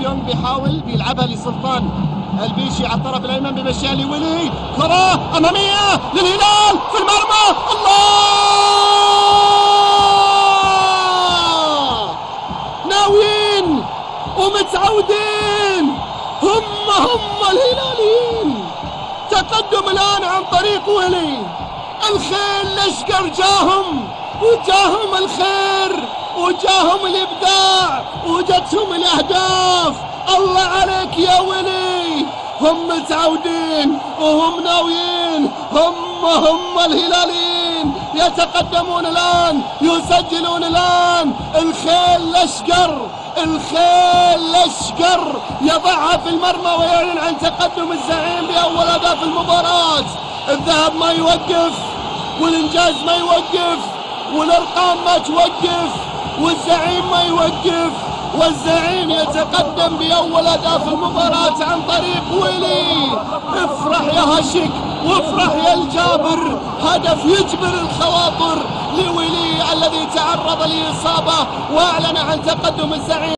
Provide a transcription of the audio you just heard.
جون بيلعبها لسلطان البيشي على الطرف الايمن، بمشيها لولي، كرة امامية للهلال في المرمى. الله، ناويين ومتعودين، هم الهلاليين. تقدم الان عن طريق ولي. الخيل الاشقر جاهم، وجاهم الخير، وجاهم الابداع، وجتهم الاهداف. الله عليك يا ولي، هم متعودين وهم ناويين، هم الهلاليين. يتقدمون الان، يسجلون الان. الخيل الاشقر يضعها في المرمى ويعلن عن تقدم الزعيم باول هدف المباراة. الذهب ما يوقف، والانجاز ما يوقف، والارقام ما توقف، والزعيم ما يوقف، والزعيم يتقدم باول هدف المباراة عن طريق ولي. افرح يا هشك وافرح يا الجابر، هدف يجبر الخواطر لولي الذي تعرض لإصابة واعلن عن تقدم الزعيم.